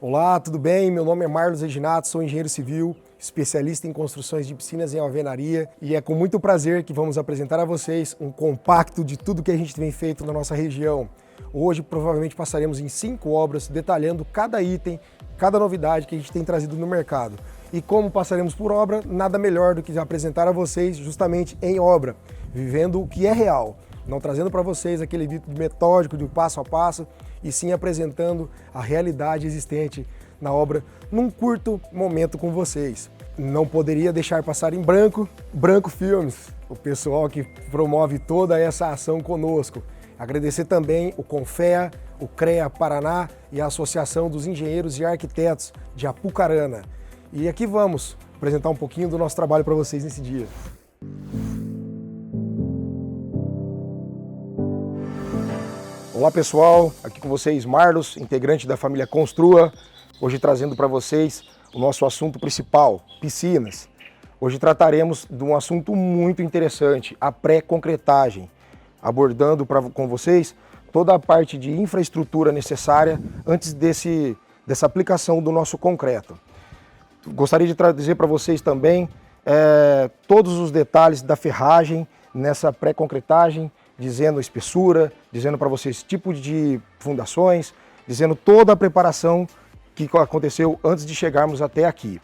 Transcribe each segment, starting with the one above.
Olá, tudo bem? Meu nome é Marlos Reginato, sou engenheiro civil, especialista em construções de piscinas em alvenaria e é com muito prazer que vamos apresentar a vocês um compacto de tudo que a gente tem feito na nossa região. Hoje provavelmente passaremos em 5 obras detalhando cada item, cada novidade que a gente tem trazido no mercado. E como passaremos por obra, nada melhor do que apresentar a vocês justamente em obra, vivendo o que é real. Não trazendo para vocês aquele vídeo metódico de passo a passo, e sim apresentando a realidade existente na obra num curto momento com vocês. Não poderia deixar passar em branco, Branco Filmes, o pessoal que promove toda essa ação conosco. Agradecer também o Confea, o CREA Paraná e a Associação dos Engenheiros e Arquitetos de Apucarana. E aqui vamos apresentar um pouquinho do nosso trabalho para vocês nesse dia. Olá pessoal, aqui com vocês Marlos, integrante da família Construa, hoje trazendo para vocês o nosso assunto principal, piscinas. Hoje trataremos de um assunto muito interessante, a pré-concretagem, abordando com vocês toda a parte de infraestrutura necessária antes dessa aplicação do nosso concreto. Gostaria de trazer para vocês também todos os detalhes da ferragem nessa pré-concretagem, dizendo espessura, dizendo para vocês tipo de fundações, dizendo toda a preparação que aconteceu antes de chegarmos até aqui.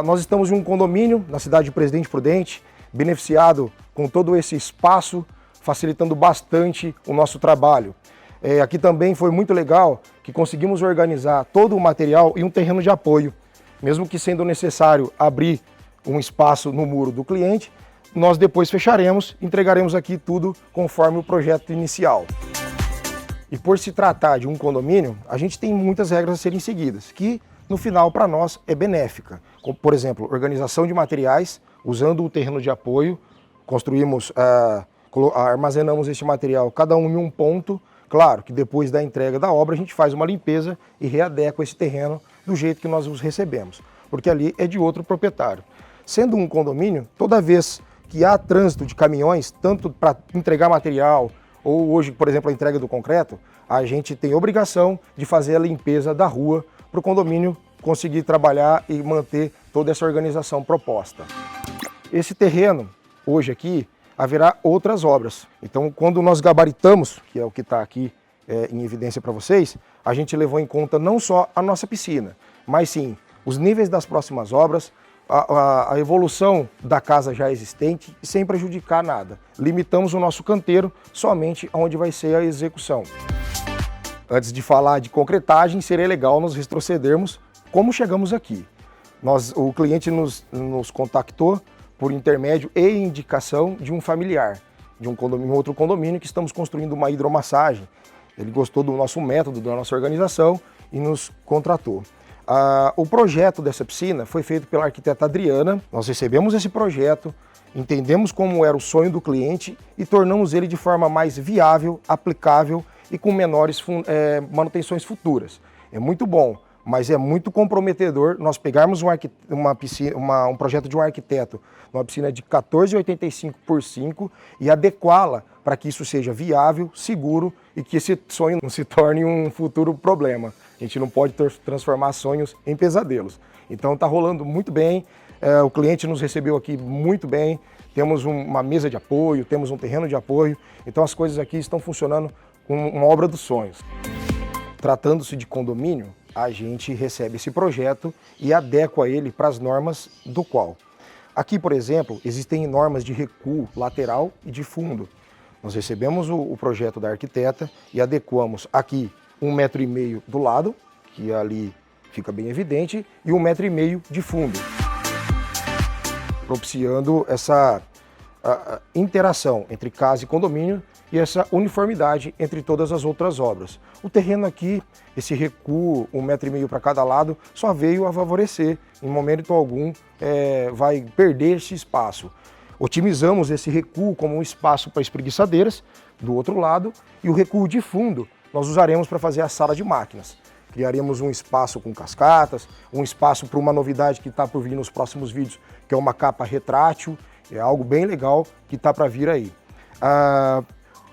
Nós estamos em um condomínio na cidade de Presidente Prudente, beneficiado com todo esse espaço, facilitando bastante o nosso trabalho. Aqui também foi muito legal que conseguimos organizar todo o material e um terreno de apoio, mesmo que sendo necessário abrir um espaço no muro do cliente, nós depois fecharemos, entregaremos aqui tudo conforme o projeto inicial. E por se tratar de um condomínio, a gente tem muitas regras a serem seguidas, que no final para nós é benéfica. Como, por exemplo, organização de materiais, usando o terreno de apoio, construímos, armazenamos este material cada um em um ponto. Claro que depois da entrega da obra a gente faz uma limpeza e readequa esse terreno do jeito que nós os recebemos, porque ali é de outro proprietário. Sendo um condomínio, toda vez que há trânsito de caminhões, tanto para entregar material, ou hoje, por exemplo, a entrega do concreto, a gente tem obrigação de fazer a limpeza da rua para o condomínio conseguir trabalhar e manter toda essa organização proposta. Esse terreno, hoje aqui, haverá outras obras. Então, quando nós gabaritamos, que é o que está aqui em evidência para vocês, a gente levou em conta não só a nossa piscina, mas sim os níveis das próximas obras, a evolução da casa já existente e sem prejudicar nada. Limitamos o nosso canteiro somente onde vai ser a execução. Antes de falar de concretagem, seria legal nós retrocedermos como chegamos aqui. O cliente nos contactou por intermédio e indicação de um familiar, de um outro condomínio que estamos construindo uma hidromassagem. Ele gostou do nosso método, da nossa organização e nos contratou. O projeto dessa piscina foi feito pela arquiteta Adriana. Nós recebemos esse projeto, entendemos como era o sonho do cliente e tornamos ele de forma mais viável, aplicável e com menores manutenções futuras. É muito bom, mas é muito comprometedor nós pegarmos um projeto de um arquiteto, uma piscina de 14,85 por 5 e adequá-la para que isso seja viável, seguro e que esse sonho não se torne um futuro problema. A gente não pode transformar sonhos em pesadelos. Então está rolando muito bem, o cliente nos recebeu aqui muito bem, temos uma mesa de apoio, temos um terreno de apoio, então as coisas aqui estão funcionando como uma obra dos sonhos. Tratando-se de condomínio, a gente recebe esse projeto e adequa ele para as normas do qual. Aqui, por exemplo, existem normas de recuo lateral e de fundo. Nós recebemos o projeto da arquiteta e adequamos aqui 1,5 m do lado, que ali fica bem evidente, e 1,5 m de fundo, propiciando essa interação entre casa e condomínio e essa uniformidade entre todas as outras obras. O terreno aqui, esse recuo, 1,5 m para cada lado, só veio a favorecer, em momento algum vai perder esse espaço. Otimizamos esse recuo como um espaço para espreguiçadeiras do outro lado e o recuo de fundo nós usaremos para fazer a sala de máquinas. Criaremos um espaço com cascatas, um espaço para uma novidade que está por vir nos próximos vídeos, que é uma capa retrátil, é algo bem legal que está para vir aí.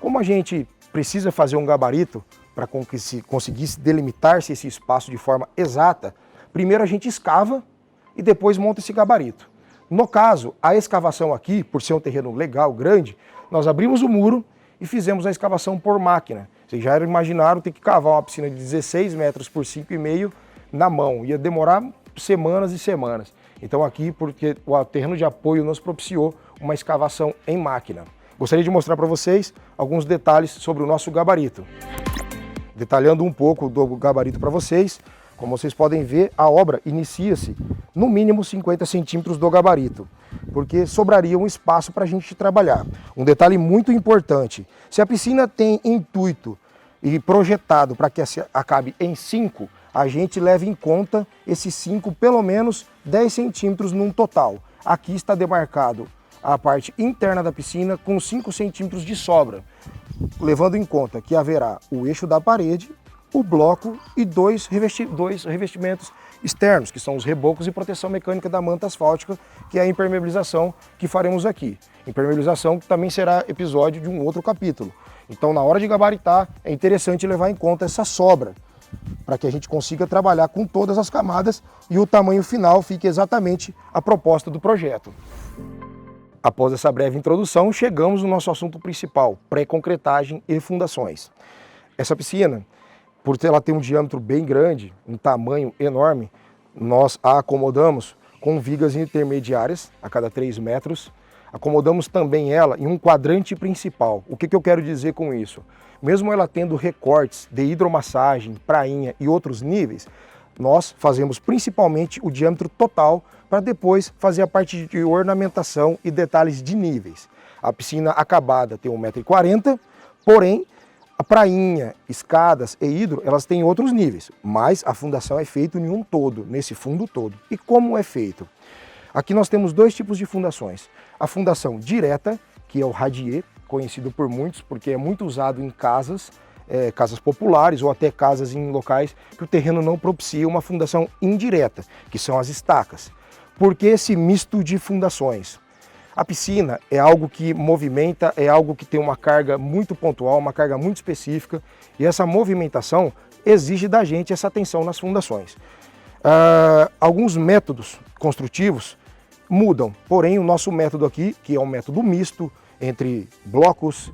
Como a gente precisa fazer um gabarito para conseguir delimitar-se esse espaço de forma exata, primeiro a gente escava e depois monta esse gabarito. No caso, a escavação aqui, por ser um terreno legal, grande, nós abrimos o muro e fizemos a escavação por máquina. Vocês já imaginaram ter que cavar uma piscina de 16 metros por 5,5 na mão. Ia demorar semanas e semanas. Então aqui, porque o terreno de apoio nos propiciou uma escavação em máquina. Gostaria de mostrar para vocês alguns detalhes sobre o nosso gabarito. Detalhando um pouco do gabarito para vocês, como vocês podem ver, a obra inicia-se no mínimo 50 centímetros do gabarito, porque sobraria um espaço para a gente trabalhar. Um detalhe muito importante, se a piscina tem intuito e projetado para que acabe em 5, a gente leva em conta esses 5, pelo menos 10 centímetros num total. Aqui está demarcado a parte interna da piscina com 5 centímetros de sobra, levando em conta que haverá o eixo da parede, o bloco e dois revestimentos externos, que são os rebocos e proteção mecânica da manta asfáltica, que é a impermeabilização que faremos aqui. Impermeabilização que também será episódio de um outro capítulo. Então, na hora de gabaritar, é interessante levar em conta essa sobra, para que a gente consiga trabalhar com todas as camadas e o tamanho final fique exatamente a proposta do projeto. Após essa breve introdução, chegamos no nosso assunto principal, pré-concretagem e fundações. Essa piscina, por ela ter um diâmetro bem grande, um tamanho enorme, nós a acomodamos com vigas intermediárias a cada 3 metros. Acomodamos também ela em um quadrante principal. O que eu quero dizer com isso? Mesmo ela tendo recortes de hidromassagem, prainha e outros níveis, nós fazemos principalmente o diâmetro total para depois fazer a parte de ornamentação e detalhes de níveis. A piscina acabada tem 1,40 m, porém a prainha, escadas e hidro, elas têm outros níveis, mas a fundação é feita em um todo, nesse fundo todo. E como é feito? Aqui nós temos 2 tipos de fundações. A fundação direta, que é o radier, conhecido por muitos porque é muito usado em casas, casas populares ou até casas em locais que o terreno não propicia uma fundação indireta, que são as estacas. Por que esse misto de fundações? A piscina é algo que movimenta, é algo que tem uma carga muito pontual, uma carga muito específica, e essa movimentação exige da gente essa atenção nas fundações. Alguns métodos construtivos mudam, porém o nosso método aqui, que é um método misto entre blocos,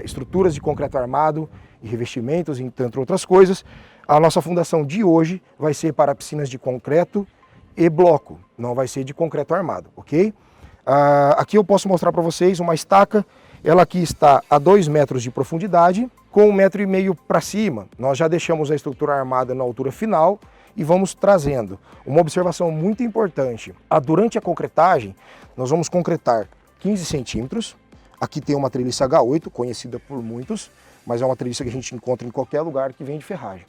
estruturas de concreto armado e revestimentos, entre outras coisas, a nossa fundação de hoje vai ser para piscinas de concreto e bloco, não vai ser de concreto armado, ok? Aqui eu posso mostrar para vocês uma estaca, ela aqui está a 2 metros de profundidade, com 1,5 m para cima. Nós já deixamos a estrutura armada na altura final e vamos trazendo. Uma observação muito importante, durante a concretagem, nós vamos concretar 15 centímetros, aqui tem uma treliça H8, conhecida por muitos, mas é uma treliça que a gente encontra em qualquer lugar que vende ferragem.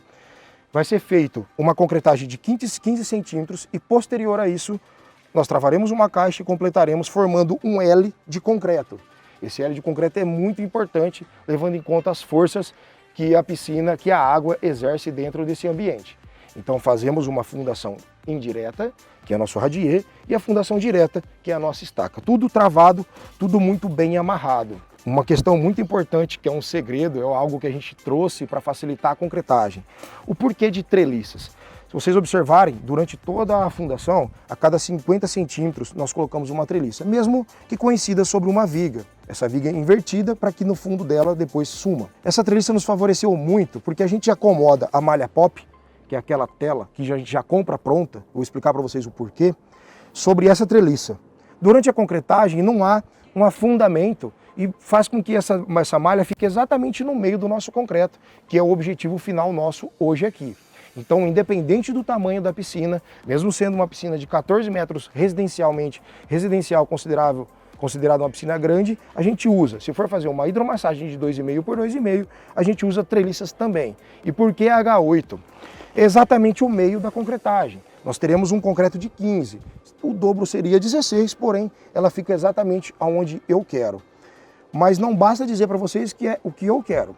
Vai ser feito uma concretagem de 15 centímetros e posterior a isso, nós travaremos uma caixa e completaremos formando um L de concreto. Esse L de concreto é muito importante, levando em conta as forças que a piscina, que a água exerce dentro desse ambiente. Então fazemos uma fundação indireta, que é nosso radier, e a fundação direta, que é a nossa estaca. Tudo travado, tudo muito bem amarrado. Uma questão muito importante, que é um segredo, é algo que a gente trouxe para facilitar a concretagem. O porquê de treliças? Se vocês observarem, durante toda a fundação, a cada 50 centímetros nós colocamos uma treliça, mesmo que coincida sobre uma viga. Essa viga é invertida para que no fundo dela depois suma. Essa treliça nos favoreceu muito porque a gente acomoda a malha pop, que é aquela tela que a gente já compra pronta, vou explicar para vocês o porquê, sobre essa treliça. Durante a concretagem não há um afundamento e faz com que essa malha fique exatamente no meio do nosso concreto, que é o objetivo final nosso hoje aqui. Então, independente do tamanho da piscina, mesmo sendo uma piscina de 14 metros residencial considerada uma piscina grande, a gente usa. Se for fazer uma hidromassagem de 2,5 por 2,5, a gente usa treliças também. E por que H8? É exatamente o meio da concretagem. Nós teremos um concreto de 15, o dobro seria 16, porém ela fica exatamente onde eu quero. Mas não basta dizer para vocês que é o que eu quero.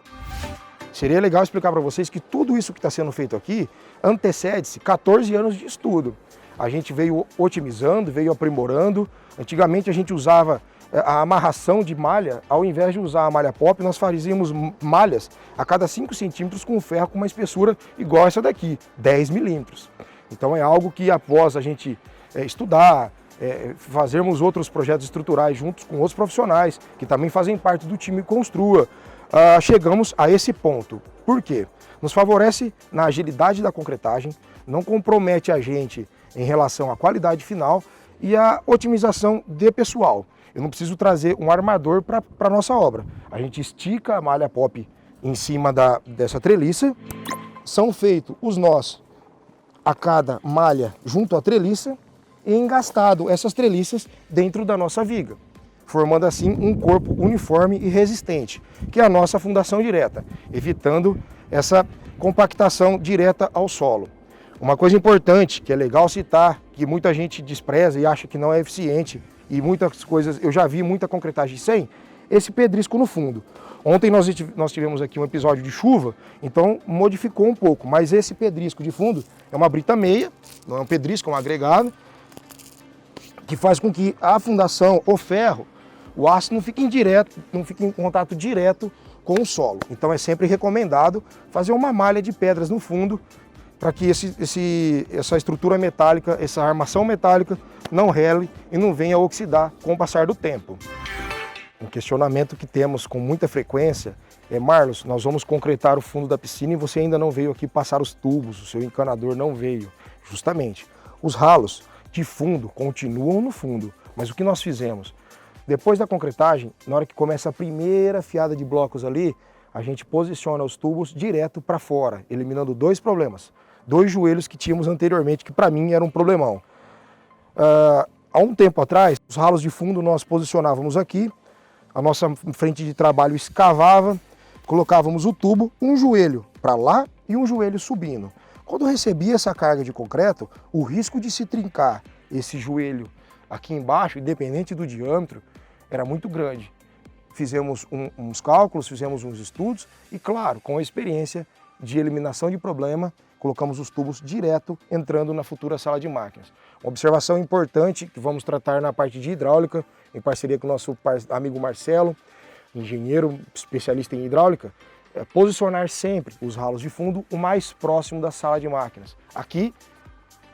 Seria legal explicar para vocês que tudo isso que está sendo feito aqui antecede-se 14 anos de estudo. A gente veio otimizando, veio aprimorando. Antigamente a gente usava a amarração de malha, ao invés de usar a malha pop, nós fazíamos malhas a cada 5 centímetros com ferro com uma espessura igual essa daqui, 10 milímetros. Então é algo que após a gente estudar, fazermos outros projetos estruturais juntos com outros profissionais, que também fazem parte do time Construa, chegamos a esse ponto. Por quê? Nos favorece na agilidade da concretagem, não compromete a gente em relação à qualidade final e a otimização de pessoal. Eu não preciso trazer um armador para a nossa obra. A gente estica a malha pop em cima dessa treliça, são feitos os nós a cada malha junto à treliça e engastado essas treliças dentro da nossa viga, formando assim um corpo uniforme e resistente, que é a nossa fundação direta, evitando essa compactação direta ao solo. Uma coisa importante, que é legal citar, que muita gente despreza e acha que não é eficiente, e muitas coisas, eu já vi muita concretagem sem, esse pedrisco no fundo. Ontem nós tivemos aqui um episódio de chuva, então modificou um pouco, mas esse pedrisco de fundo é uma brita meia, não é um pedrisco, é um agregado, que faz com que a fundação, o ferro, o aço não fique em contato direto com o solo. Então é sempre recomendado fazer uma malha de pedras no fundo, para que essa estrutura metálica, essa armação metálica não rele e não venha oxidar com o passar do tempo. Um questionamento que temos com muita frequência é: Marlos, nós vamos concretar o fundo da piscina e você ainda não veio aqui passar os tubos, o seu encanador não veio. Justamente, os ralos de fundo continuam no fundo, mas o que nós fizemos? Depois da concretagem, na hora que começa a primeira fiada de blocos ali, a gente posiciona os tubos direto para fora, eliminando 2 problemas. 2 joelhos que tínhamos anteriormente, que para mim era um problemão. Há um tempo atrás, os ralos de fundo nós posicionávamos aqui, a nossa frente de trabalho escavava, colocávamos o tubo, um joelho para lá e um joelho subindo. Quando recebia essa carga de concreto, o risco de se trincar esse joelho aqui embaixo, independente do diâmetro, era muito grande. Fizemos uns cálculos, fizemos uns estudos e, claro, com a experiência de eliminação de problema, colocamos os tubos direto entrando na futura sala de máquinas. Uma observação importante que vamos tratar na parte de hidráulica, em parceria com o nosso amigo Marcelo, engenheiro especialista em hidráulica, é posicionar sempre os ralos de fundo o mais próximo da sala de máquinas. Aqui,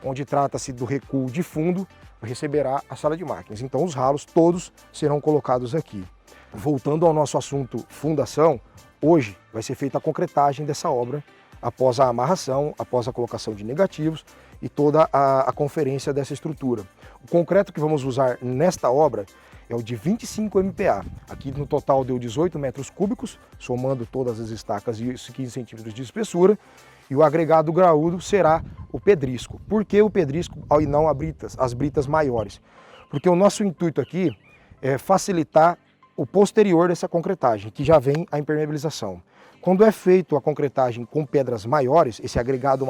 onde trata-se do recuo de fundo, receberá a sala de máquinas. Então os ralos todos serão colocados aqui. Voltando ao nosso assunto fundação, hoje vai ser feita a concretagem dessa obra após a amarração, após a colocação de negativos e toda a conferência dessa estrutura. O concreto que vamos usar nesta obra é o de 25 MPa. Aqui no total deu 18 metros cúbicos, somando todas as estacas e 15 centímetros de espessura. E o agregado graúdo será o pedrisco. Por que o pedrisco e não as britas maiores? Porque o nosso intuito aqui é facilitar o posterior dessa concretagem, que já vem a impermeabilização. Quando é feito a concretagem com pedras maiores, esse agregado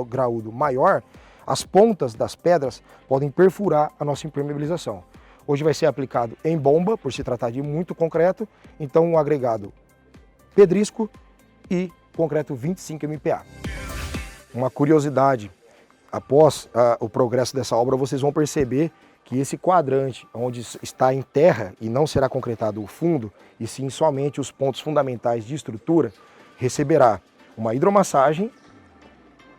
graúdo maior, as pontas das pedras podem perfurar a nossa impermeabilização. Hoje vai ser aplicado em bomba, por se tratar de muito concreto, então um agregado pedrisco e concreto 25 MPa. Uma curiosidade, após o progresso dessa obra, vocês vão perceber que esse quadrante, onde está em terra e não será concretado o fundo, e sim somente os pontos fundamentais de estrutura, receberá uma hidromassagem,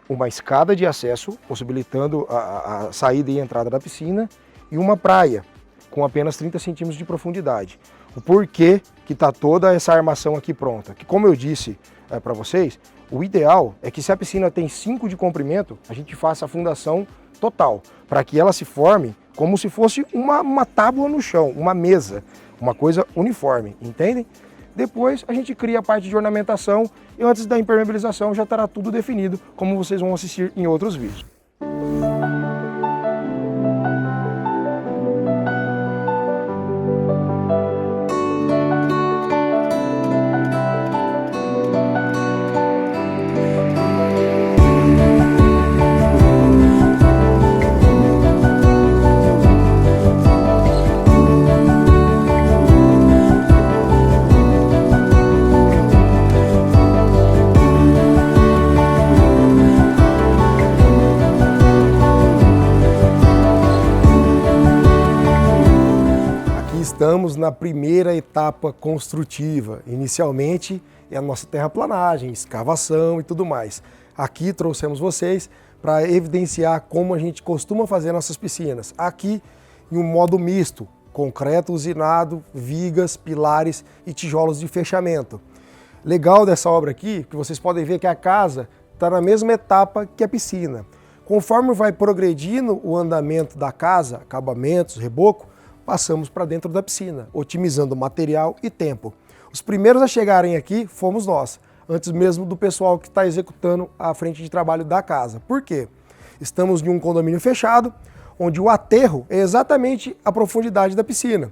uma escada de acesso, possibilitando a saída e entrada da piscina, e uma praia, com apenas 30 centímetros de profundidade. O porquê que está toda essa armação aqui pronta? Que, como eu disse para vocês, o ideal é que se a piscina tem 5 de comprimento, a gente faça a fundação total, para que ela se forme como se fosse uma tábua no chão, uma mesa, uma coisa uniforme, entendem? Depois a gente cria a parte de ornamentação e antes da impermeabilização já estará tudo definido, como vocês vão assistir em outros vídeos. Estamos na primeira etapa construtiva. Inicialmente é a nossa terraplanagem, escavação e tudo mais. Aqui trouxemos vocês para evidenciar como a gente costuma fazer nossas piscinas. Aqui em um modo misto, concreto usinado, vigas, pilares e tijolos de fechamento. Legal dessa obra aqui, que vocês podem ver que a casa está na mesma etapa que a piscina. Conforme vai progredindo o andamento da casa, acabamentos, reboco, passamos para dentro da piscina, otimizando material e tempo. Os primeiros a chegarem aqui fomos nós, antes mesmo do pessoal que está executando a frente de trabalho da casa. Por quê? Estamos em um condomínio fechado, onde o aterro é exatamente a profundidade da piscina.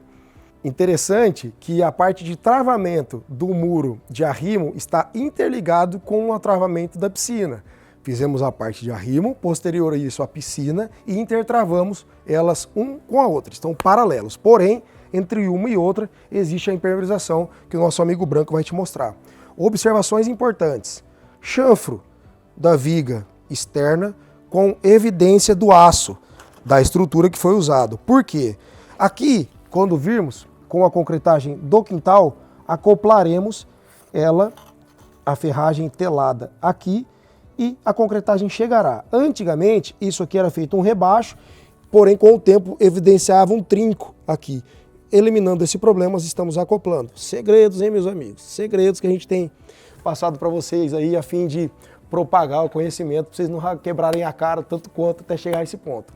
Interessante que a parte de travamento do muro de arrimo está interligado com o travamento da piscina. Fizemos a parte de arrimo, posterior a isso a piscina e intertravamos elas um com a outra, estão paralelos. Porém, entre uma e outra existe a impermeabilização que o nosso amigo Branco vai te mostrar. Observações importantes: chanfro da viga externa com evidência do aço da estrutura que foi usado. Por quê? Aqui, quando virmos com a concretagem do quintal, acoplaremos ela, a ferragem telada aqui, e a concretagem chegará. Antigamente, isso aqui era feito um rebaixo, porém com o tempo evidenciava um trinco aqui. Eliminando esse problema, nós estamos acoplando. Segredos, hein, meus amigos? Segredos que a gente tem passado para vocês aí a fim de propagar o conhecimento, para vocês não quebrarem a cara tanto quanto até chegar a esse ponto.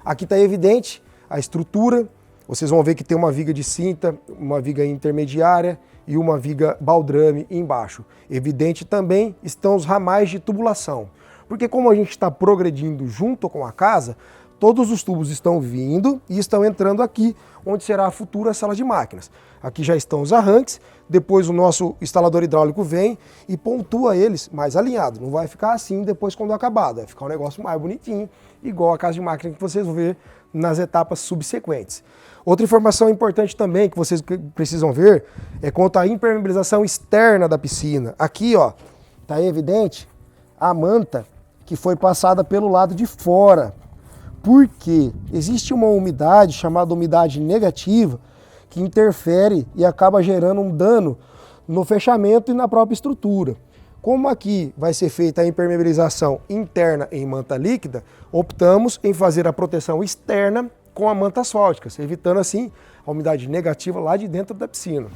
Aqui está evidente a estrutura, vocês vão ver que tem uma viga de cinta, uma viga intermediária e uma viga baldrame embaixo. Evidente também estão os ramais de tubulação, porque como a gente está progredindo junto com a casa, todos os tubos estão vindo e estão entrando aqui, onde será a futura sala de máquinas. Aqui já estão os arranques, depois o nosso instalador hidráulico vem e pontua eles mais alinhado. Não vai ficar assim depois quando acabado, vai ficar um negócio mais bonitinho, igual a casa de máquina que vocês vão ver nas etapas subsequentes. Outra informação importante também que vocês precisam ver é quanto à impermeabilização externa da piscina. Aqui, ó, tá evidente a manta que foi passada pelo lado de fora. Porque existe uma umidade chamada umidade negativa que interfere e acaba gerando um dano no fechamento e na própria estrutura. Como aqui vai ser feita a impermeabilização interna em manta líquida, optamos em fazer a proteção externa com a manta asfáltica, evitando assim a umidade negativa lá de dentro da piscina.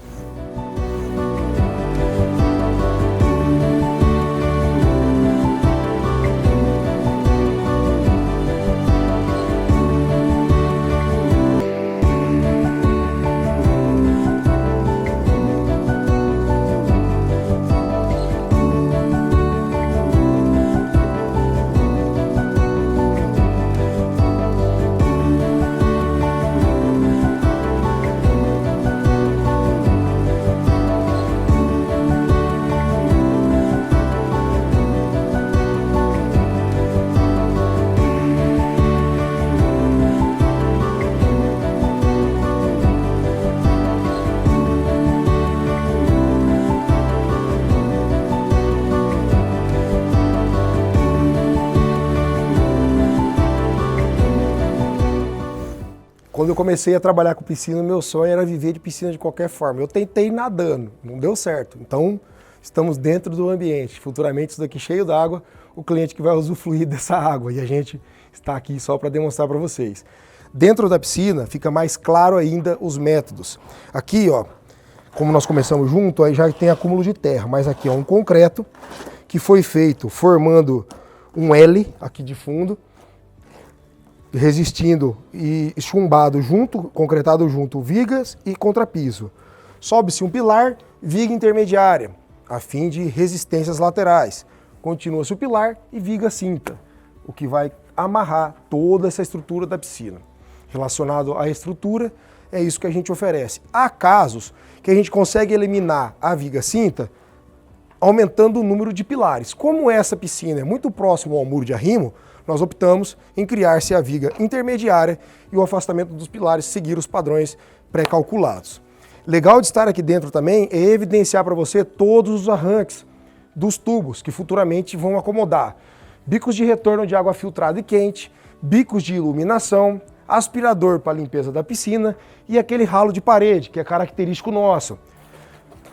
Quando eu comecei a trabalhar com piscina, meu sonho era viver de piscina de qualquer forma. Eu tentei nadando, não deu certo. Então, estamos dentro do ambiente. Futuramente, isso daqui cheio d'água, o cliente que vai usufruir dessa água. E a gente está aqui só para demonstrar para vocês. Dentro da piscina, fica mais claro ainda os métodos. Aqui, ó, como nós começamos junto, aí já tem acúmulo de terra. Mas aqui é um concreto que foi feito formando um L aqui de fundo, resistindo e chumbado junto, concretado junto, vigas e contrapiso. Sobe-se um pilar, viga intermediária, a fim de resistências laterais. Continua-se o pilar e viga cinta, o que vai amarrar toda essa estrutura da piscina. Relacionado à estrutura, é isso que a gente oferece. Há casos que a gente consegue eliminar a viga cinta aumentando o número de pilares. Como essa piscina é muito próximo ao muro de arrimo, nós optamos em criar-se a viga intermediária e o afastamento dos pilares seguir os padrões pré-calculados. Legal de estar aqui dentro também é evidenciar para você todos os arranques dos tubos que futuramente vão acomodar bicos de retorno de água filtrada e quente, bicos de iluminação, aspirador para a limpeza da piscina e aquele ralo de parede, que é característico nosso.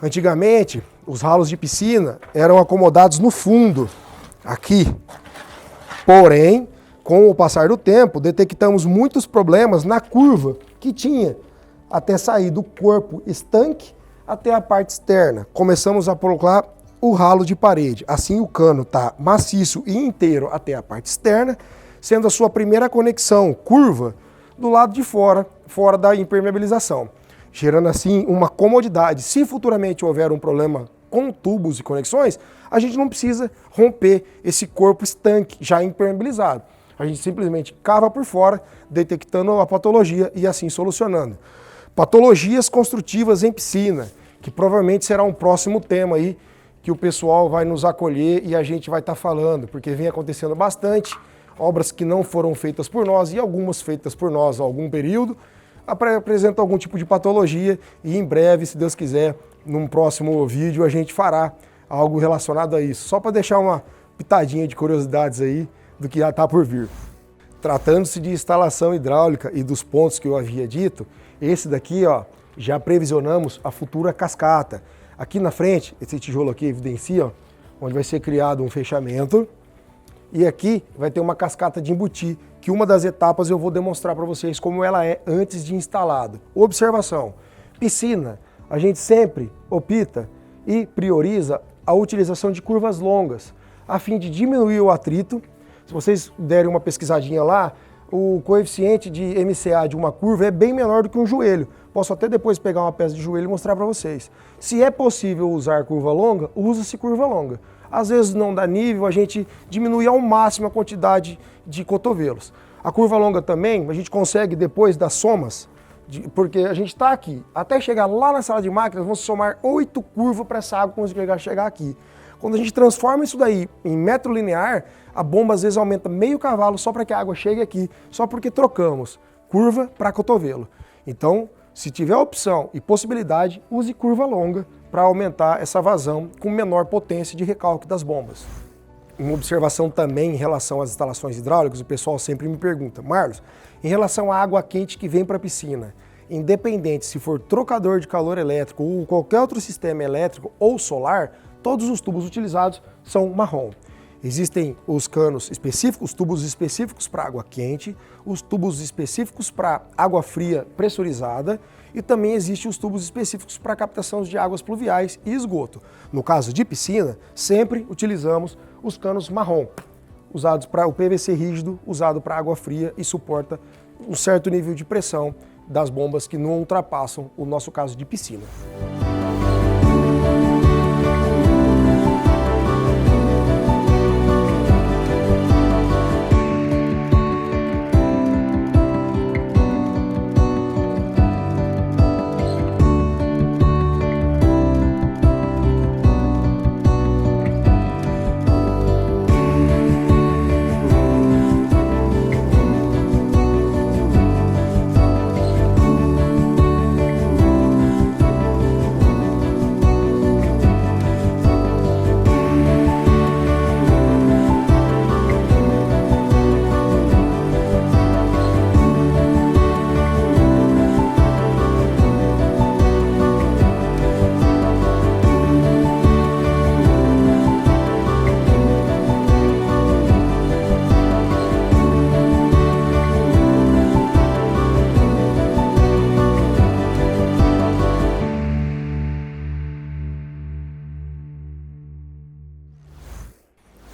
Antigamente, os ralos de piscina eram acomodados no fundo, aqui. Porém, com o passar do tempo, detectamos muitos problemas na curva que tinha até sair do corpo estanque até a parte externa. Começamos a colocar o ralo de parede. Assim o cano está maciço e inteiro até a parte externa, sendo a sua primeira conexão curva do lado de fora, fora da impermeabilização, gerando assim uma comodidade. Se futuramente houver um problema com tubos e conexões, a gente não precisa romper esse corpo estanque já impermeabilizado. A gente simplesmente cava por fora, detectando a patologia e assim solucionando. Patologias construtivas em piscina, que provavelmente será um próximo tema aí, que o pessoal vai nos acolher e a gente vai estar falando, porque vem acontecendo bastante, obras que não foram feitas por nós e algumas feitas por nós há algum período, apresentam algum tipo de patologia e em breve, se Deus quiser, num próximo vídeo a gente fará algo relacionado a isso, só para deixar uma pitadinha de curiosidades aí do que já está por vir. Tratando-se de instalação hidráulica e dos pontos que eu havia dito, esse daqui, ó, já previsionamos a futura cascata. Aqui na frente, esse tijolo aqui evidencia, ó, onde vai ser criado um fechamento. E aqui vai ter uma cascata de embutir, que uma das etapas eu vou demonstrar para vocês como ela é antes de instalado. Observação, piscina, a gente sempre opta e prioriza a utilização de curvas longas, a fim de diminuir o atrito. Se vocês derem uma pesquisadinha lá, o coeficiente de MCA de uma curva é bem menor do que um joelho. Posso até depois pegar uma peça de joelho e mostrar para vocês. Se é possível usar curva longa, usa-se curva longa. Às vezes não dá nível, a gente diminui ao máximo a quantidade de cotovelos. A curva longa também, a gente consegue depois das somas, porque a gente está aqui, até chegar lá na sala de máquinas, vamos somar 8 curvas para essa água conseguir chegar aqui. Quando a gente transforma isso daí em metro linear, a bomba às vezes aumenta meio cavalo só para que a água chegue aqui, só porque trocamos curva para cotovelo. Então, se tiver opção e possibilidade, use curva longa para aumentar essa vazão com menor potência de recalque das bombas. Uma observação também em relação às instalações hidráulicas, o pessoal sempre me pergunta, Marlos, em relação à água quente que vem para a piscina, independente se for trocador de calor elétrico ou qualquer outro sistema elétrico ou solar, todos os tubos utilizados são marrom. Existem os canos específicos, os tubos específicos para água quente, os tubos específicos para água fria pressurizada e também existem os tubos específicos para captação de águas pluviais e esgoto. No caso de piscina, sempre utilizamos os canos marrom, usados para o PVC rígido, usado para água fria e suporta um certo nível de pressão das bombas que não ultrapassam o nosso caso de piscina.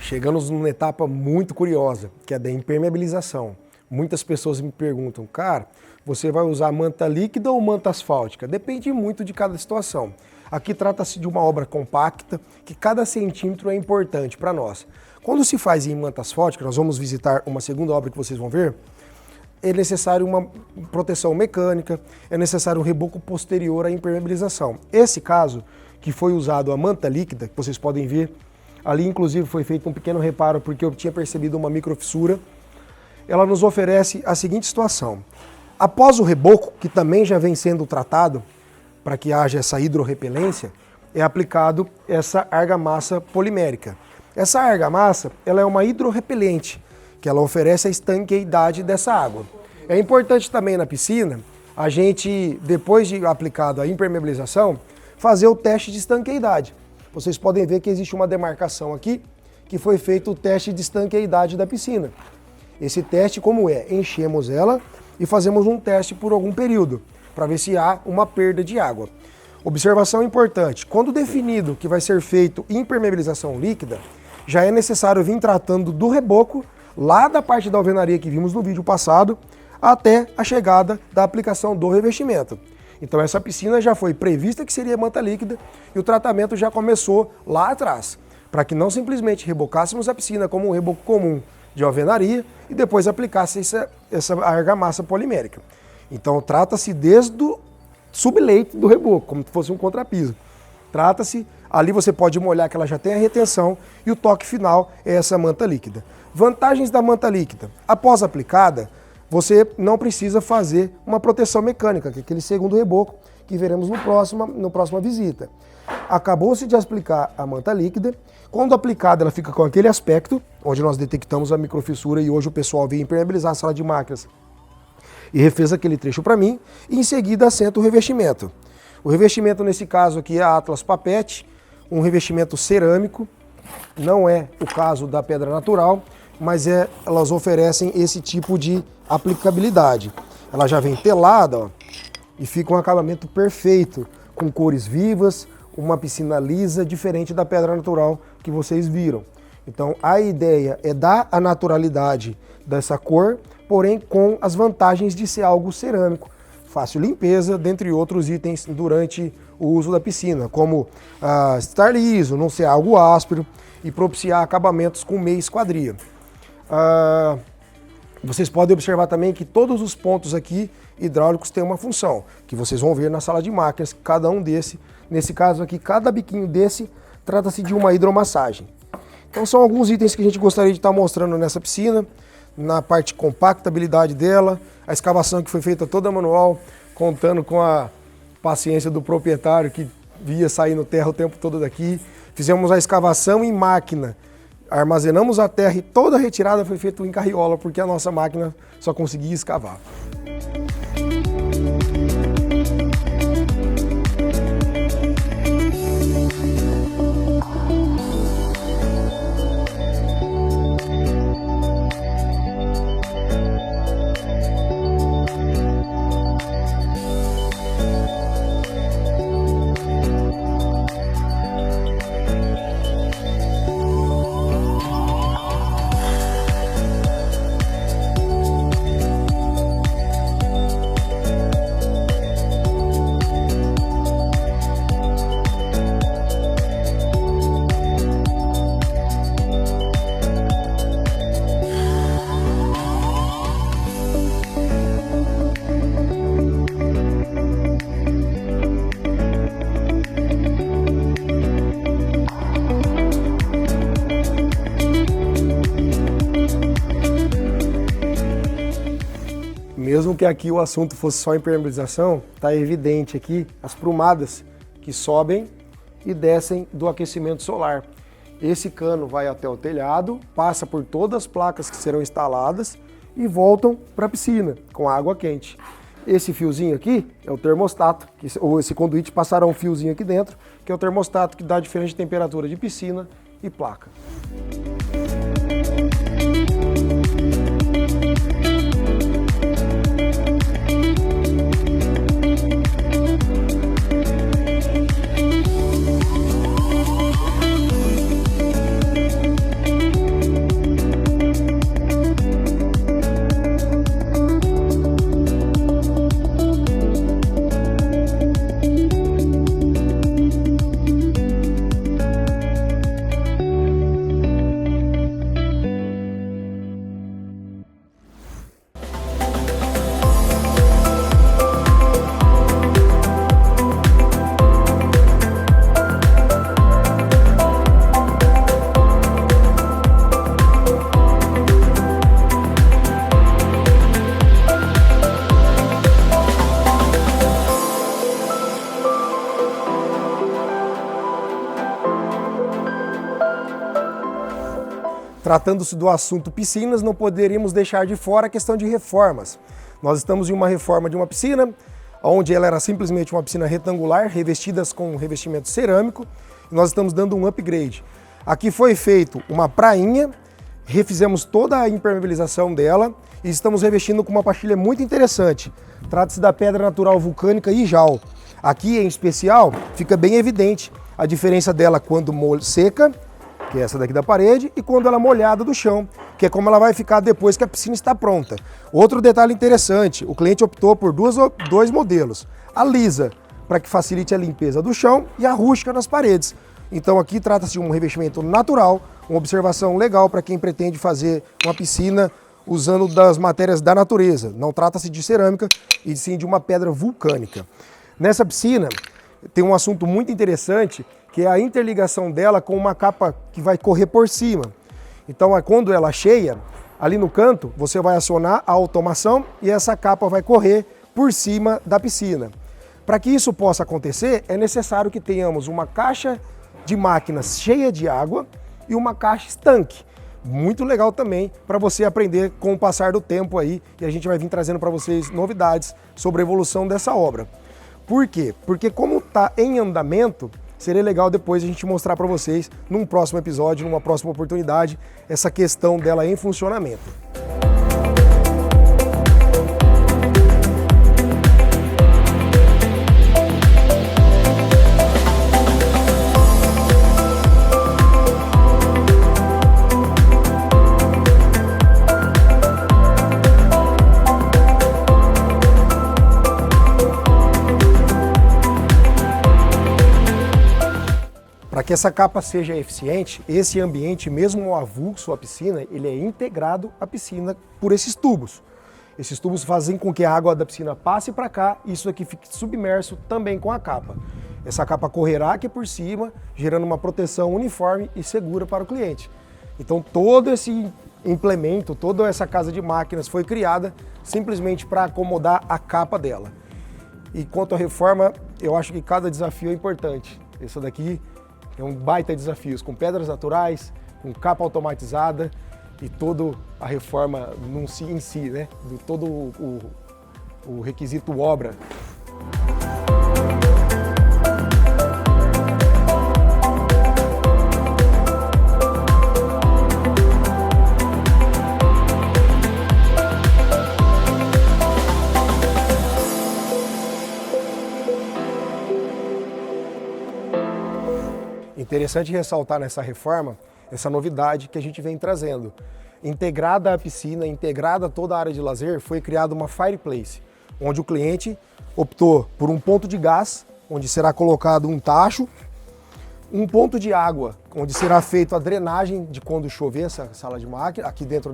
Chegamos numa etapa muito curiosa, que é da impermeabilização. Muitas pessoas me perguntam, cara, você vai usar manta líquida ou manta asfáltica? Depende muito de cada situação. Aqui trata-se de uma obra compacta, que cada centímetro é importante para nós. Quando se faz em manta asfáltica, nós vamos visitar uma segunda obra que vocês vão ver, é necessário uma proteção mecânica, é necessário um reboco posterior à impermeabilização. Esse caso, que foi usado a manta líquida, que vocês podem ver, ali inclusive foi feito um pequeno reparo porque eu tinha percebido uma microfissura, ela nos oferece a seguinte situação. Após o reboco, que também já vem sendo tratado para que haja essa hidrorrepelência, é aplicado essa argamassa polimérica. Essa argamassa ela é uma hidrorrepelente, que ela oferece a estanqueidade dessa água. É importante também na piscina, a gente, depois de aplicado a impermeabilização, fazer o teste de estanqueidade. Vocês podem ver que existe uma demarcação aqui, que foi feito o teste de estanqueidade da piscina. Esse teste, como é? Enchemos ela e fazemos um teste por algum período, para ver se há uma perda de água. Observação importante, quando definido que vai ser feito impermeabilização líquida, já é necessário vir tratando do reboco, lá da parte da alvenaria que vimos no vídeo passado, até a chegada da aplicação do revestimento. Então essa piscina já foi prevista que seria manta líquida e o tratamento já começou lá atrás, para que não simplesmente rebocássemos a piscina como um reboco comum de alvenaria e depois aplicasse essa argamassa polimérica. Então trata-se desde o subleito do reboco, como se fosse um contrapiso. Trata-se, ali você pode molhar que ela já tem a retenção e o toque final é essa manta líquida. Vantagens da manta líquida. Após aplicada, você não precisa fazer uma proteção mecânica, que é aquele segundo reboco que veremos no próxima visita. Acabou-se de aplicar a manta líquida, quando aplicada ela fica com aquele aspecto, onde nós detectamos a microfissura e hoje o pessoal veio impermeabilizar a sala de máquinas e refez aquele trecho para mim, e em seguida assenta o revestimento. O revestimento nesse caso aqui é a Atlas Papete, um revestimento cerâmico, não é o caso da pedra natural, mas elas oferecem esse tipo de aplicabilidade. Ela já vem telada, ó, e fica um acabamento perfeito, com cores vivas, uma piscina lisa, diferente da pedra natural que vocês viram. Então a ideia é dar a naturalidade dessa cor, porém com as vantagens de ser algo cerâmico. Fácil limpeza, dentre outros itens durante o uso da piscina, como estar liso, não ser algo áspero e propiciar acabamentos com meia esquadria. Vocês podem observar também que todos os pontos aqui hidráulicos têm uma função, que vocês vão ver na sala de máquinas, cada um desse. Nesse caso aqui, cada biquinho desse trata-se de uma hidromassagem. Então são alguns itens que a gente gostaria de estar mostrando nessa piscina, na parte compactabilidade dela, a escavação que foi feita toda manual, contando com a paciência do proprietário que via saindo terra o tempo todo daqui. Fizemos a escavação em máquina, armazenamos a terra e toda a retirada foi feita em carriola, porque a nossa máquina só conseguia escavar. Mesmo que aqui o assunto fosse só impermeabilização, está evidente aqui as prumadas que sobem e descem do aquecimento solar. Esse cano vai até o telhado, passa por todas as placas que serão instaladas e voltam para a piscina com água quente. Esse fiozinho aqui é o termostato, ou esse conduíte passará um fiozinho aqui dentro, que é o termostato que dá a diferença de temperatura de piscina e placa. tratando-se do assunto piscinas, não poderíamos deixar de fora a questão de reformas. Nós estamos em uma reforma de uma piscina, onde ela era simplesmente uma piscina retangular, revestida com revestimento cerâmico, e nós estamos dando um upgrade. Aqui foi feito uma prainha, refizemos toda a impermeabilização dela e estamos revestindo com uma pastilha muito interessante. Trata-se da pedra natural vulcânica Ijal. Aqui em especial fica bem evidente a diferença dela quando seca, que é essa daqui da parede, e quando ela é molhada do chão, que é como ela vai ficar depois que a piscina está pronta. Outro detalhe interessante, o cliente optou por dois modelos. A lisa, para que facilite a limpeza do chão, e a rústica nas paredes. Então aqui trata-se de um revestimento natural, uma observação legal para quem pretende fazer uma piscina usando das matérias da natureza. Não trata-se de cerâmica, e sim de uma pedra vulcânica. Nessa piscina tem um assunto muito interessante, que é a interligação dela com uma capa que vai correr por cima. Então, quando ela cheia, ali no canto, você vai acionar a automação e essa capa vai correr por cima da piscina. Para que isso possa acontecer, é necessário que tenhamos uma caixa de máquinas cheia de água e uma caixa estanque. Muito legal também para você aprender com o passar do tempo aí, e a gente vai vir trazendo para vocês novidades sobre a evolução dessa obra. Por quê? Porque como está em andamento, seria legal depois a gente mostrar para vocês, num próximo episódio, numa próxima oportunidade, essa questão dela em funcionamento. Para que essa capa seja eficiente, esse ambiente, mesmo ao avulso à piscina, ele é integrado à piscina por esses tubos. Esses tubos fazem com que a água da piscina passe para cá e isso aqui fique submerso também com a capa. Essa capa correrá aqui por cima, gerando uma proteção uniforme e segura para o cliente. Então todo esse implemento, toda essa casa de máquinas foi criada simplesmente para acomodar a capa dela. E quanto à reforma, eu acho que cada desafio é importante. Esse daqui é um baita desafio, com pedras naturais, com capa automatizada e toda a reforma em si, né? De todo o requisito obra. Interessante ressaltar nessa reforma essa novidade que a gente vem trazendo. Integrada à piscina, integrada a toda a área de lazer, foi criada uma fireplace, onde o cliente optou por um ponto de gás, onde será colocado um tacho, um ponto de água, onde será feita a drenagem de quando chover essa sala de máquina, aqui dentro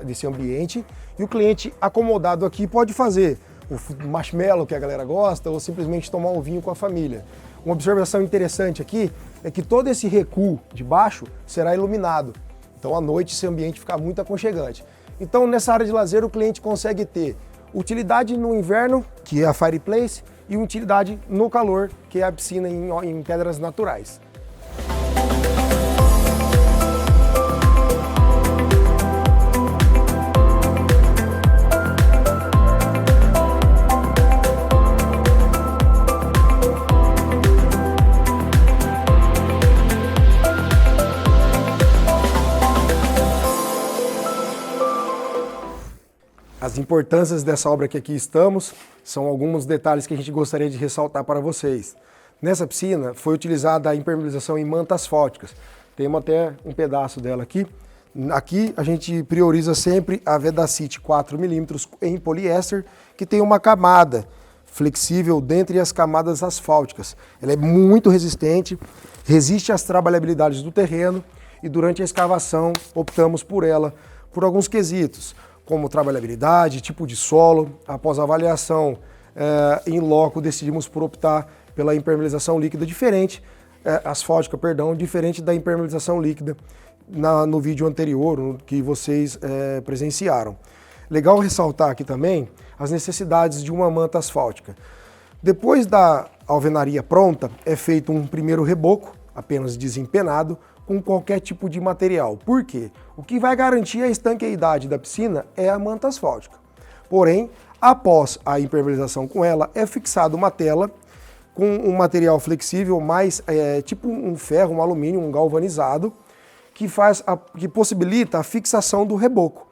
desse ambiente, e o cliente acomodado aqui pode fazer o marshmallow que a galera gosta ou simplesmente tomar um vinho com a família. Uma observação interessante aqui é que todo esse recuo de baixo será iluminado. Então à noite esse ambiente fica muito aconchegante. Então nessa área de lazer o cliente consegue ter utilidade no inverno, que é a fireplace, e utilidade no calor, que é a piscina em pedras naturais. As importâncias dessa obra que aqui estamos são alguns detalhes que a gente gostaria de ressaltar para vocês. Nessa piscina foi utilizada a impermeabilização em manta asfálticas. Temos até um pedaço dela aqui. Aqui a gente prioriza sempre a Vedacity 4 mm em poliéster, que tem uma camada flexível dentre as camadas asfálticas. Ela é muito resistente, resiste às trabalhabilidades do terreno e durante a escavação optamos por ela por alguns quesitos, como trabalhabilidade, tipo de solo. Após a avaliação em loco, decidimos por optar pela impermeabilização líquida asfáltica, diferente da impermeabilização líquida no vídeo anterior que vocês presenciaram. Legal ressaltar aqui também as necessidades de uma manta asfáltica. Depois da alvenaria pronta, é feito um primeiro reboco, apenas desempenado, com qualquer tipo de material. Por quê? O que vai garantir a estanqueidade da piscina é a manta asfáltica. Porém, após a impermeabilização com ela, é fixada uma tela com um material flexível, mais tipo um ferro, um alumínio, um galvanizado, que possibilita a fixação do reboco.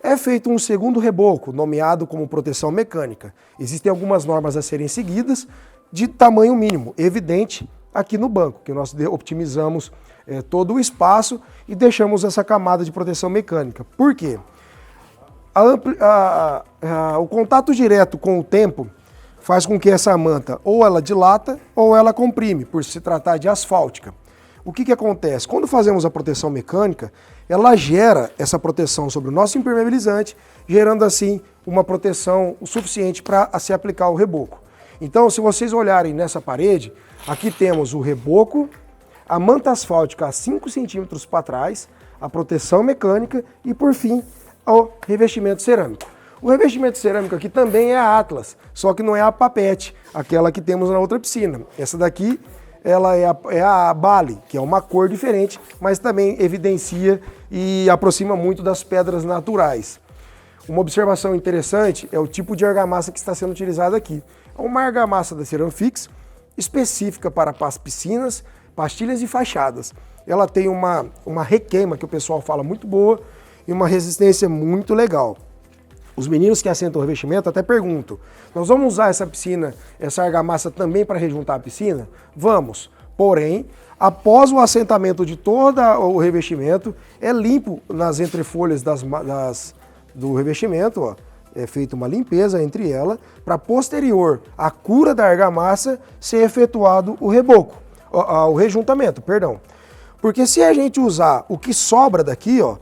É feito um segundo reboco, nomeado como proteção mecânica. Existem algumas normas a serem seguidas de tamanho mínimo, evidente aqui no banco, que nós optimizamos todo o espaço e deixamos essa camada de proteção mecânica. Por quê? O contato direto com o tempo faz com que essa manta ou ela dilata ou ela comprime, por se tratar de asfáltica. O que acontece? Quando fazemos a proteção mecânica, ela gera essa proteção sobre o nosso impermeabilizante, gerando assim uma proteção o suficiente para se aplicar o reboco. Então, se vocês olharem nessa parede, aqui temos o reboco, a manta asfáltica a 5 centímetros para trás, a proteção mecânica e, por fim, o revestimento cerâmico. O revestimento cerâmico aqui também é a Atlas, só que não é a Papete, aquela que temos na outra piscina. Essa daqui ela é a Bali, que é uma cor diferente, mas também evidencia e aproxima muito das pedras naturais. Uma observação interessante é o tipo de argamassa que está sendo utilizada aqui. É uma argamassa da Ceramfix, específica para as piscinas, pastilhas e fachadas. Ela tem uma requeima, que o pessoal fala, muito boa e uma resistência muito legal. Os meninos que assentam o revestimento até perguntam, nós vamos usar essa piscina, essa argamassa também para rejuntar a piscina? Vamos, porém, após o assentamento de todo o revestimento, é limpo nas entrefolhas do revestimento, ó, é feita uma limpeza entre ela, para posterior à cura da argamassa ser efetuado o rejuntamento, perdão. Porque se a gente usar o que sobra daqui, ó,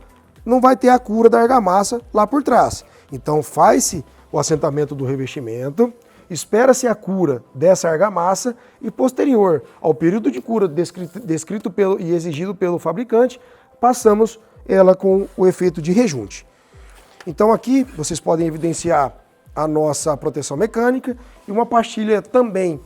não vai ter a cura da argamassa lá por trás. Então faz-se o assentamento do revestimento, espera-se a cura dessa argamassa e posterior ao período de cura descrito e exigido pelo fabricante, passamos ela com o efeito de rejunte. Então aqui vocês podem evidenciar a nossa proteção mecânica e uma pastilha também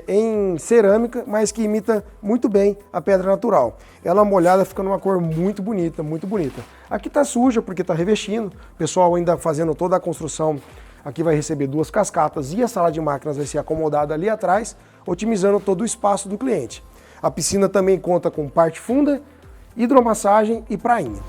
em cerâmica, mas que imita muito bem a pedra natural. Ela molhada fica numa cor muito bonita, muito bonita. Aqui está suja porque está revestindo, o pessoal ainda fazendo toda a construção, aqui vai receber 2 cascatas e a sala de máquinas vai ser acomodada ali atrás, otimizando todo o espaço do cliente. A piscina também conta com parte funda, hidromassagem e prainha.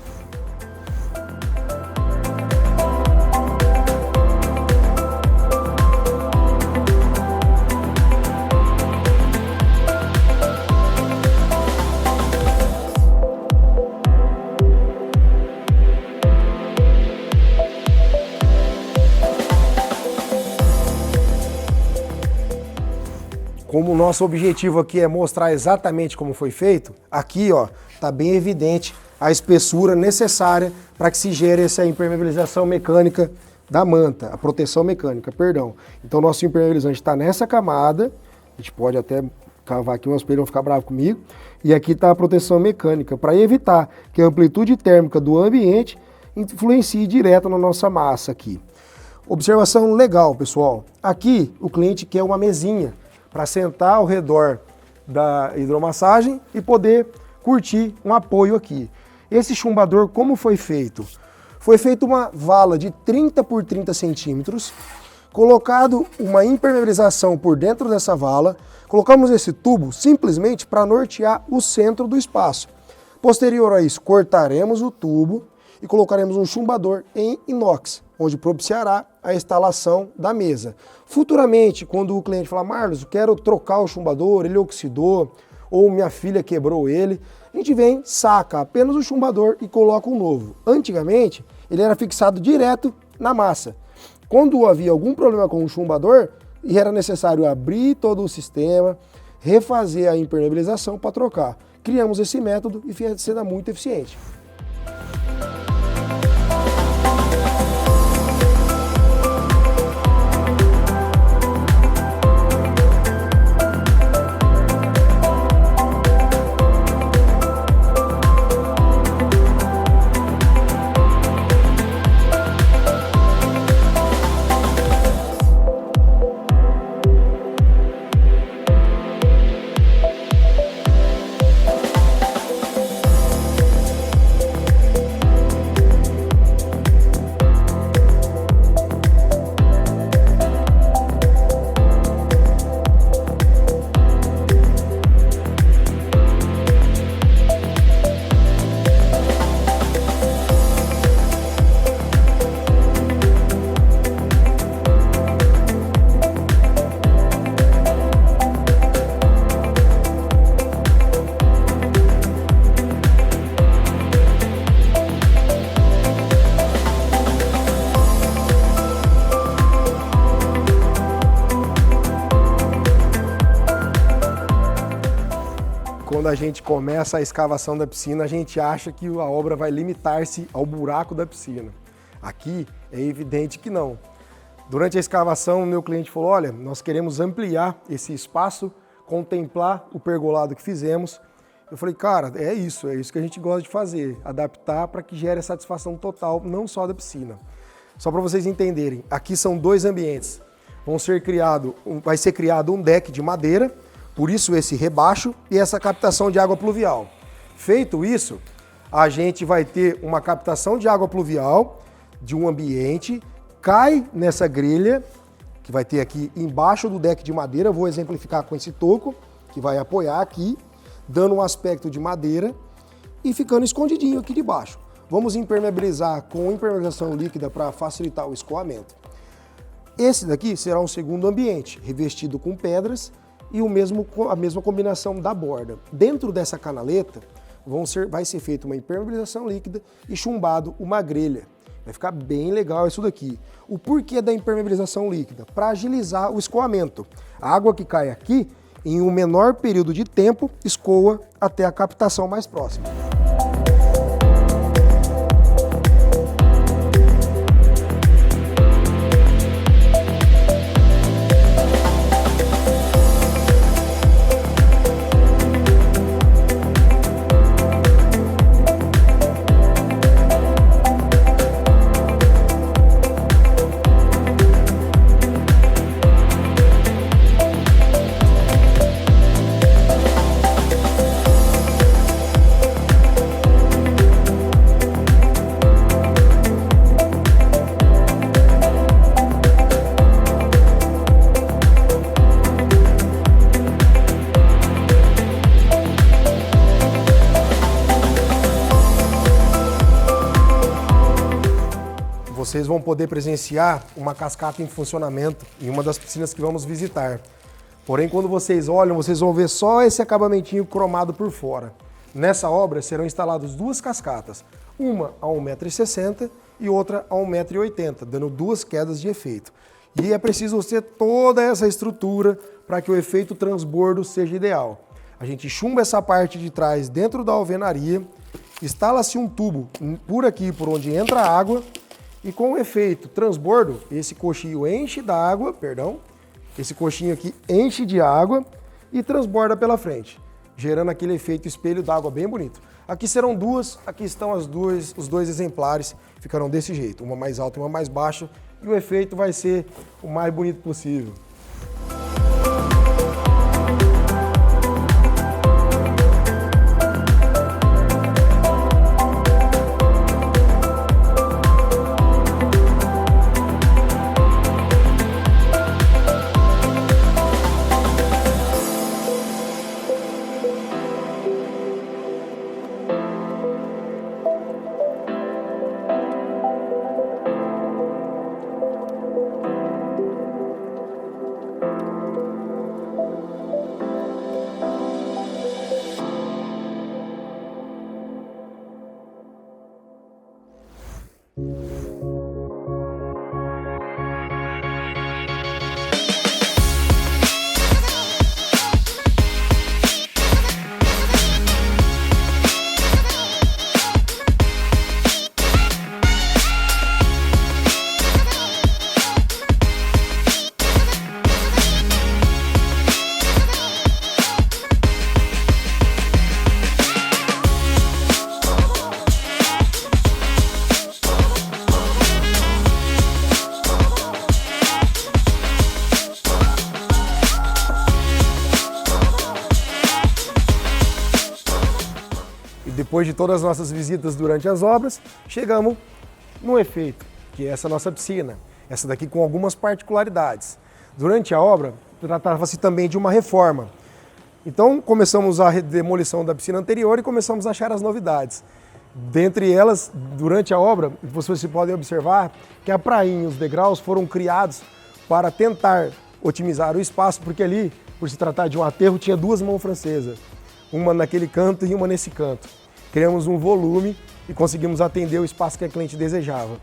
Como o nosso objetivo aqui é mostrar exatamente como foi feito, aqui ó, tá bem evidente a espessura necessária para que se gere essa impermeabilização mecânica da manta, a proteção mecânica, perdão. Então nosso impermeabilizante está nessa camada, a gente pode até cavar aqui, meus espelho vão ficar bravos comigo, e aqui está a proteção mecânica, para evitar que a amplitude térmica do ambiente influencie direto na nossa massa aqui. Observação legal, pessoal, aqui o cliente quer uma mesinha, para sentar ao redor da hidromassagem e poder curtir um apoio aqui. Esse chumbador, como foi feito? Foi feita uma vala de 30 por 30 centímetros, colocado uma impermeabilização por dentro dessa vala, colocamos esse tubo simplesmente para nortear o centro do espaço. Posterior a isso, cortaremos o tubo e colocaremos um chumbador em inox, onde propiciará a instalação da mesa. Futuramente, quando o cliente falar, Marlos, eu quero trocar o chumbador, ele oxidou, ou minha filha quebrou ele, a gente vem, saca apenas o chumbador e coloca um novo. Antigamente, ele era fixado direto na massa. Quando havia algum problema com o chumbador, era necessário abrir todo o sistema, refazer a impermeabilização para trocar. Criamos esse método e fez sendo muito eficiente. quando a gente começa a escavação da piscina, a gente acha que a obra vai limitar-se ao buraco da piscina. Aqui é evidente que não. Durante a escavação, o meu cliente falou, olha, nós queremos ampliar esse espaço, contemplar o pergolado que fizemos. Eu falei, cara, é isso que a gente gosta de fazer, adaptar para que gere a satisfação total, não só da piscina. Só para vocês entenderem, aqui são 2 ambientes. Vai ser criado um deck de madeira, por isso esse rebaixo e essa captação de água pluvial. Feito isso, a gente vai ter uma captação de água pluvial de um ambiente, cai nessa grelha, que vai ter aqui embaixo do deck de madeira, vou exemplificar com esse toco, que vai apoiar aqui, dando um aspecto de madeira e ficando escondidinho aqui debaixo. Vamos impermeabilizar com impermeabilização líquida para facilitar o escoamento. Esse daqui será um segundo ambiente, revestido com pedras e a mesma combinação da borda. Dentro dessa canaleta vai ser feita uma impermeabilização líquida e chumbado uma grelha. Vai ficar bem legal isso daqui. O porquê da impermeabilização líquida? Para agilizar o escoamento. A água que cai aqui, em um menor período de tempo, escoa até a captação mais próxima. Vocês vão poder presenciar uma cascata em funcionamento em uma das piscinas que vamos visitar. Porém, quando vocês olham, vocês vão ver só esse acabamentinho cromado por fora. Nessa obra serão instaladas 2 cascatas, uma a 1,60 m e outra a 1,80 m, dando 2 quedas de efeito. E é preciso ter toda essa estrutura para que o efeito transbordo seja ideal. A gente chumba essa parte de trás dentro da alvenaria, instala-se um tubo por aqui, por onde entra a água, e com o efeito transbordo, esse coxinho enche da água, esse coxinho aqui enche de água e transborda pela frente, gerando aquele efeito espelho d'água bem bonito. Aqui serão 2, aqui estão os 2 exemplares, ficarão desse jeito, uma mais alta e uma mais baixa, e o efeito vai ser o mais bonito possível. Depois de todas as nossas visitas durante as obras, chegamos no efeito, que é essa nossa piscina. Essa daqui com algumas particularidades. Durante a obra, tratava-se também de uma reforma. Então, começamos a demolição da piscina anterior e começamos a achar as novidades. Dentre elas, durante a obra, vocês podem observar que a prainha e os degraus foram criados para tentar otimizar o espaço, porque ali, por se tratar de um aterro, tinha 2 mãos francesas. Uma naquele canto e uma nesse canto. Criamos um volume e conseguimos atender o espaço que a cliente desejava.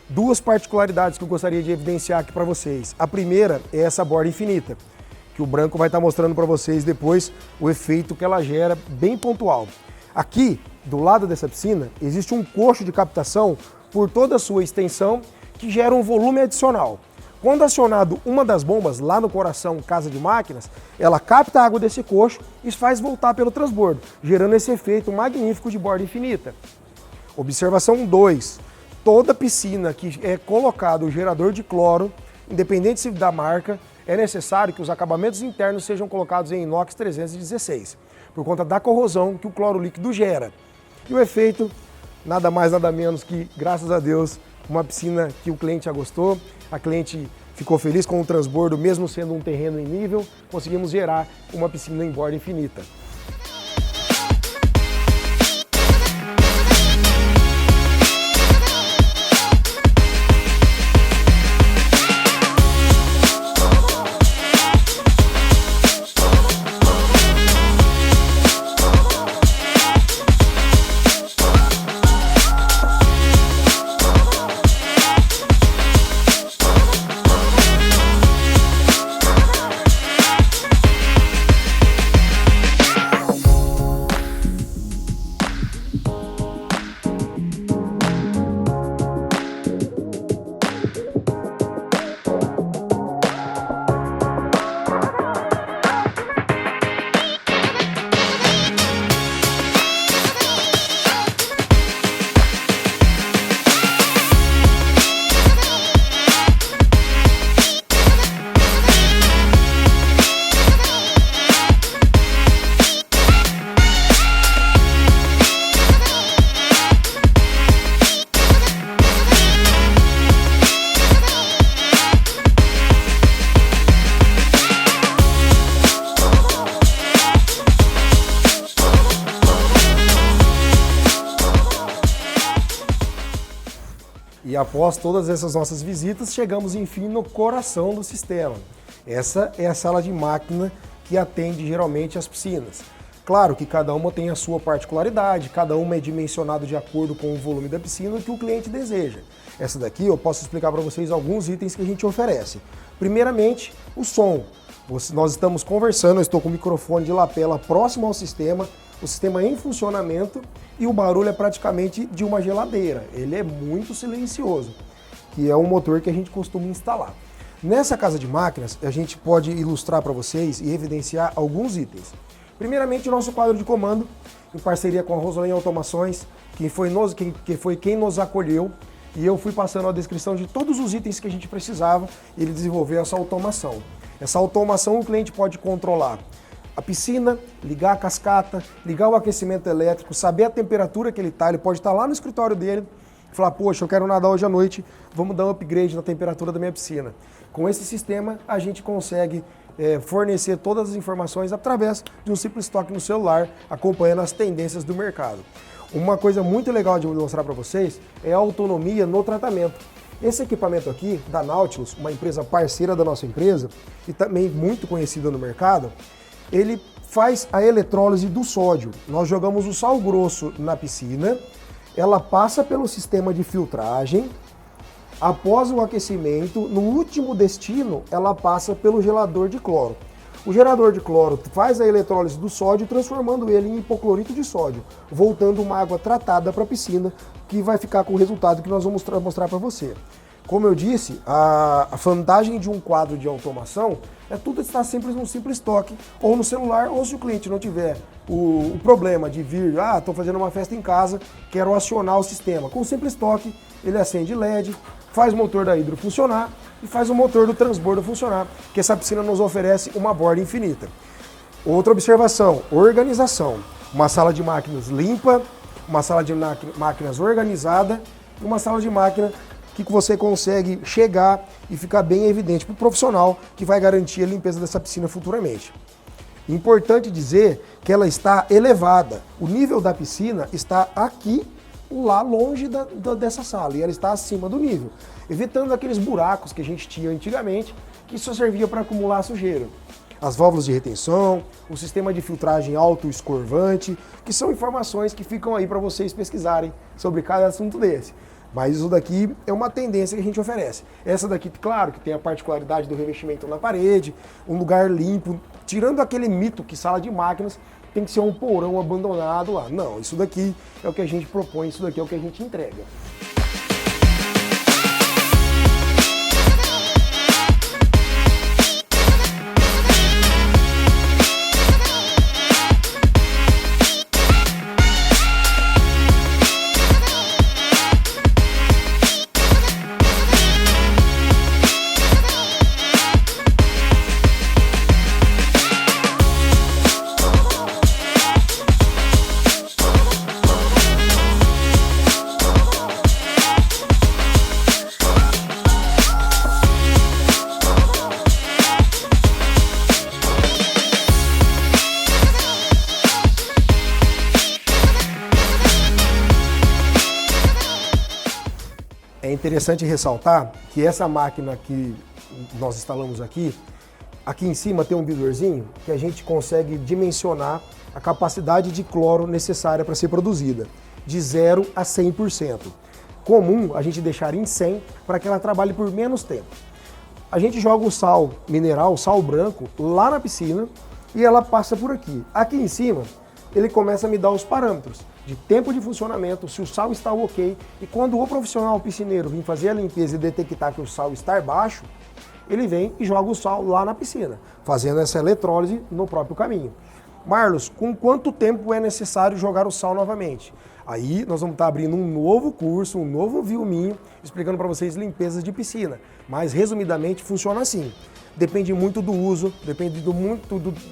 2 particularidades que eu gostaria de evidenciar aqui para vocês. A primeira é essa borda infinita, que o branco vai estar mostrando para vocês depois o efeito que ela gera bem pontual. Aqui, do lado dessa piscina, existe um coxo de captação por toda a sua extensão que gera um volume adicional. Quando acionado uma das bombas lá no coração casa de máquinas, ela capta a água desse coxo e faz voltar pelo transbordo, gerando esse efeito magnífico de borda infinita. Observação 2. Toda piscina que é colocado o gerador de cloro, independente da marca, é necessário que os acabamentos internos sejam colocados em inox 316, por conta da corrosão que o cloro líquido gera. E o efeito, nada mais nada menos que, graças a Deus, uma piscina que o cliente já gostou, a cliente ficou feliz com o transbordo, mesmo sendo um terreno em nível, conseguimos gerar uma piscina em borda infinita. E após todas essas nossas visitas, chegamos enfim no coração do sistema. Essa é a sala de máquina que atende geralmente as piscinas. Claro que cada uma tem a sua particularidade, cada uma é dimensionado de acordo com o volume da piscina que o cliente deseja. Essa daqui eu posso explicar para vocês alguns itens que a gente oferece. Primeiramente, o som. Nós estamos conversando, eu estou com o microfone de lapela próximo ao sistema, o sistema em funcionamento e o barulho é praticamente de uma geladeira. Ele é muito silencioso, que é um motor que a gente costuma instalar. Nessa casa de máquinas, a gente pode ilustrar para vocês e evidenciar alguns itens. Primeiramente, o nosso quadro de comando, em parceria com a Rosolém Automações, que foi quem nos acolheu, e eu fui passando a descrição de todos os itens que a gente precisava e ele desenvolveu essa automação. Essa automação o cliente pode controlar a piscina, ligar a cascata, ligar o aquecimento elétrico, saber a temperatura que ele pode estar lá no escritório dele e falar, poxa, eu quero nadar hoje à noite, vamos dar um upgrade na temperatura da minha piscina. Com esse sistema a gente consegue fornecer todas as informações através de um simples toque no celular, acompanhando as tendências do mercado. Uma coisa muito legal de mostrar para vocês é a autonomia no tratamento. Esse equipamento aqui, da Nautilus, uma empresa parceira da nossa empresa e também muito conhecida no mercado, ele faz a eletrólise do sódio. Nós jogamos o sal grosso na piscina, ela passa pelo sistema de filtragem, após o aquecimento, no último destino, ela passa pelo gerador de cloro. O gerador de cloro faz a eletrólise do sódio, transformando ele em hipoclorito de sódio, voltando uma água tratada para a piscina, que vai ficar com o resultado que nós vamos mostrar para você. Como eu disse, a vantagem de um quadro de automação é tudo estar sempre num simples toque, ou no celular, ou se o cliente não tiver o problema de vir, estou fazendo uma festa em casa, quero acionar o sistema. Com um simples toque, ele acende LED, faz o motor da hidro funcionar e faz o motor do transbordo funcionar, que essa piscina nos oferece uma borda infinita. Outra observação, organização. Uma sala de máquinas limpa, uma sala de máquinas organizada, e uma sala de máquina que você consegue chegar e ficar bem evidente para o profissional que vai garantir a limpeza dessa piscina futuramente. Importante dizer que ela está elevada. O nível da piscina está aqui, lá longe dessa sala, e ela está acima do nível, evitando aqueles buracos que a gente tinha antigamente, que só servia para acumular sujeira. As válvulas de retenção, o sistema de filtragem auto-escorvante, que são informações que ficam aí para vocês pesquisarem sobre cada assunto desse. Mas isso daqui é uma tendência que a gente oferece. Essa daqui, claro, que tem a particularidade do revestimento na parede, um lugar limpo, tirando aquele mito que sala de máquinas tem que ser um porão abandonado lá. Não, isso daqui é o que a gente propõe, isso daqui é o que a gente entrega. É interessante ressaltar que essa máquina que nós instalamos aqui em cima tem um bidorzinho que a gente consegue dimensionar a capacidade de cloro necessária para ser produzida, de 0 a 100%. Comum a gente deixar em 100 para que ela trabalhe por menos tempo. A gente joga o sal mineral, o sal branco, lá na piscina e ela passa por aqui. Aqui em cima ele começa a me dar os parâmetros de tempo de funcionamento, se o sal está ok, e quando o profissional piscineiro vir fazer a limpeza e detectar que o sal está baixo, ele vem e joga o sal lá na piscina, fazendo essa eletrólise no próprio caminho. Marlos, com quanto tempo é necessário jogar o sal novamente? Aí nós vamos estar abrindo um novo curso, um novo filminho, explicando para vocês limpezas de piscina. Mas resumidamente funciona assim. Depende muito do uso, depende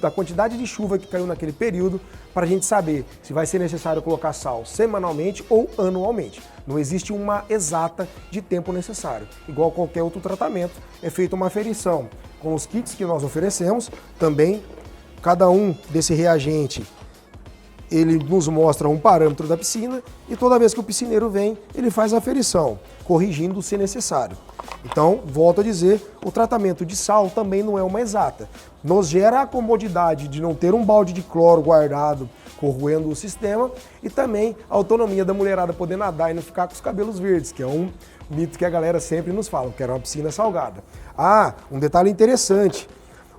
da quantidade de chuva que caiu naquele período, para a gente saber se vai ser necessário colocar sal semanalmente ou anualmente. Não existe uma exata de tempo necessário. Igual qualquer outro tratamento, é feita uma aferição com os kits que nós oferecemos. Também, cada um desse reagente, ele nos mostra um parâmetro da piscina e toda vez que o piscineiro vem, ele faz a aferição, corrigindo se necessário. Então, volto a dizer, o tratamento de sal também não é uma exata. Nos gera a comodidade de não ter um balde de cloro guardado, corroendo o sistema, e também a autonomia da mulherada poder nadar e não ficar com os cabelos verdes, que é um mito que a galera sempre nos fala, que era uma piscina salgada. Ah, um detalhe interessante.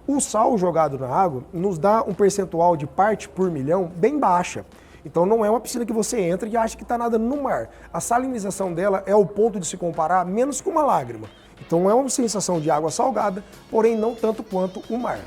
O sal jogado na água nos dá um percentual de parte por milhão bem baixa. Então não é uma piscina que você entra e acha que está nadando no mar. A salinização dela é o ponto de se comparar menos com uma lágrima. Então é uma sensação de água salgada, porém não tanto quanto o mar.